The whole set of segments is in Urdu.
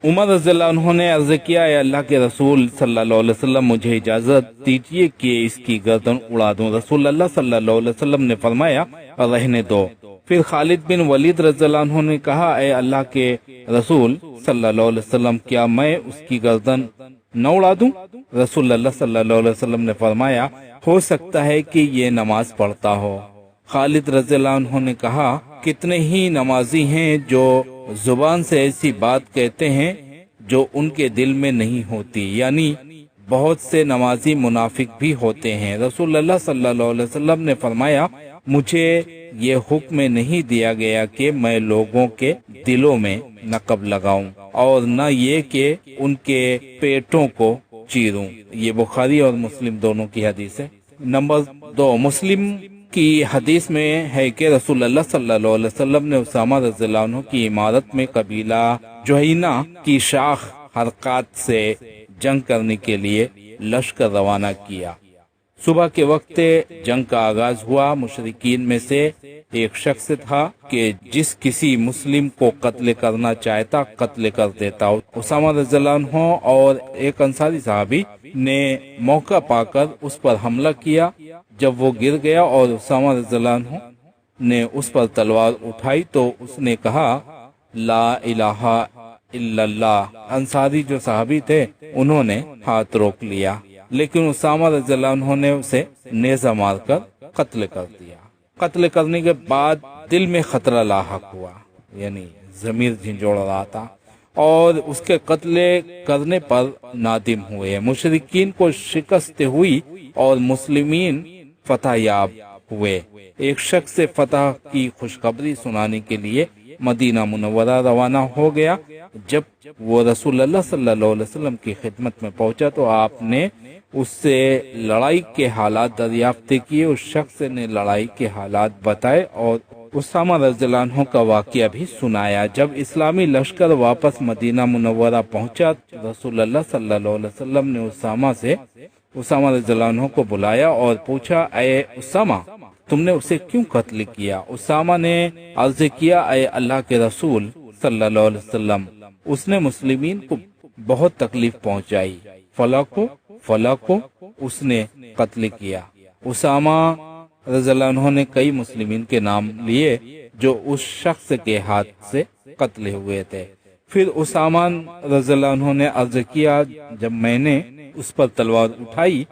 عمر رضی اللہ عنہ نے عرض کیا، اے اللہ کے رسول صلی اللہ علیہ وسلم، مجھے اجازت دیجیے کہ اس کی گردن اڑا دوں۔ رسول اللہ صلی اللہ علیہ وسلم نے فرمایا، رہنے دو۔ پھر خالد بن ولید رضی اللہ عنہ نے کہا، اے اللہ کے رسول صلی اللہ علیہ وسلم، کیا میں اس کی گردن نہ اڑا دوں؟ رسول اللہ صلی اللہ علیہ وسلم نے فرمایا، ہو سکتا ہے کہ یہ نماز پڑھتا ہو۔ خالد رضی اللہ عنہ نے کہا، کتنے ہی نمازی ہیں جو زبان سے ایسی بات کہتے ہیں جو ان کے دل میں نہیں ہوتی، یعنی بہت سے نمازی منافق بھی ہوتے ہیں۔ رسول اللہ صلی اللہ علیہ وسلم نے فرمایا، مجھے یہ حکم نہیں دیا گیا کہ میں لوگوں کے دلوں میں نقب لگاؤں اور نہ یہ کہ ان کے پیٹوں کو چیروں۔ یہ بخاری اور مسلم دونوں کی حدیث ہے۔ نمبر 2، مسلم کی حدیث میں ہے کہ رسول اللہ صلی اللہ علیہ وسلم نے اسامہ رضی اللہ عنہ کی عمارت میں قبیلہ جوہینہ کی شاخ حرکات سے جنگ کرنے کے لیے لشکر روانہ کیا۔ صبح کے وقت جنگ کا آغاز ہوا۔ مشرکین میں سے ایک شخص تھا کہ جس کسی مسلم کو قتل کرنا چاہتا قتل کر دیتا۔ اسامہ رضی اللہ عنہ اور ایک انصاری صحابی نے موقع پا کر اس پر حملہ کیا۔ جب وہ گر گیا اور اسامہ رضی اللہ عنہ نے اس پر تلوار اٹھائی تو اس نے کہا، لا الہ الا اللہ۔ انصاری جو صحابی تھے انہوں نے ہاتھ روک لیا، لیکن اسامہ رضی اللہ عنہ نے اسے نیزہ مار کر قتل کر دیا۔ قتل کرنے کے بعد دل میں خطرہ لاحق ہوا، یعنی ضمیر جھنجھوڑ رہا تھا، اور اس کے قتل کرنے پر نادم ہوئے۔ مشرکین کو شکست ہوئی اور مسلمین فتح یاب ہوئے۔ ایک شخص سے فتح کی خوشخبری سنانے کے لیے مدینہ منورہ روانہ ہو گیا۔ جب وہ رسول اللہ صلی اللہ علیہ وسلم کی خدمت میں پہنچا تو آپ نے اس سے لڑائی کے حالات دریافت کیے۔ اس شخص نے لڑائی کے حالات بتائے اور اسامہ رضی اللہ عنہ کا واقعہ بھی سنایا۔ جب اسلامی لشکر واپس مدینہ منورہ پہنچا، رسول اللہ صلی اللہ علیہ وسلم نے اسامہ رضی اللہ عنہ کو بلایا اور پوچھا، اے اسامہ، تم نے اسے کیوں قتل کیا؟ اسامہ نے عرض کیا، اے اللہ کے رسول صلی اللہ علیہ وسلم، اس نے مسلمین کو بہت تکلیف پہنچائی، فلاں کو اس نے قتل کیا۔ اسامہ رضی اللہ عنہ نے کئی مسلمین کے نام لیے جو اس شخص کے ہاتھ سے قتل ہوئے تھے۔ پھر اسامہ رضی اللہ عنہ نے عرض کیا، جب میں نے اس پر تلوار اٹھائی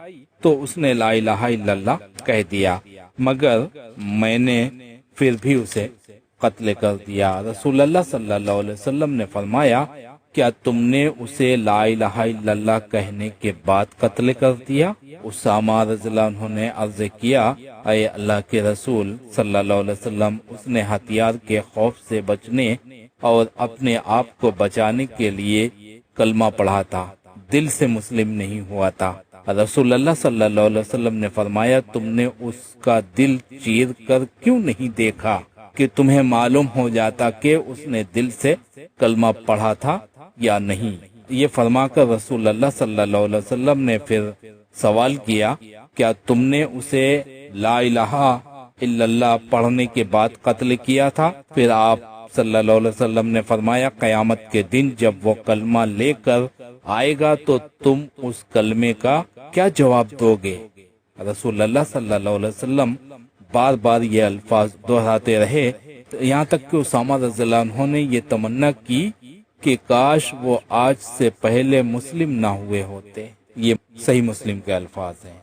تو اس نے لا الہ الا اللہ کہہ دیا، مگر میں نے پھر بھی اسے قتل کر دیا۔ رسول اللہ صلی اللہ علیہ وسلم نے فرمایا، کیا تم نے اسے لا الہ الا اللہ کہنے کے بعد قتل کر دیا؟ اسامہ رضی اللہ عنہ نے عرض کیا، اے اللہ کے رسول صلی اللہ علیہ وسلم، اس نے ہتھیار کے خوف سے بچنے اور اپنے آپ کو بچانے کے لیے کلمہ پڑھا تھا، دل سے مسلم نہیں ہوا تھا۔ رسول اللہ صلی اللہ علیہ وسلم نے فرمایا، تم نے اس کا دل چیر کر کیوں نہیں دیکھا کہ تمہیں معلوم ہو جاتا کہ اس نے دل سے کلمہ پڑھا تھا یا نہیں؟ یہ فرما کر رسول اللہ صلی اللہ علیہ وسلم نے پھر سوال کیا، کیا تم نے اسے لا الہ الا اللہ پڑھنے کے بعد قتل کیا تھا؟ پھر آپ صلی اللہ علیہ وسلم نے فرمایا، قیامت کے دن جب وہ کلمہ لے کر آئے گا تو تم اس کلمے کا کیا جواب دو گے؟ رسول اللہ صلی اللہ علیہ وسلم بار بار یہ الفاظ دہراتے رہے، یہاں تک کہ اسامہ رضی اللہ عنہ نے یہ تمنا کی کہ کاش وہ آج سے پہلے مسلم نہ ہوئے ہوتے۔ یہ صحیح مسلم کے الفاظ ہیں۔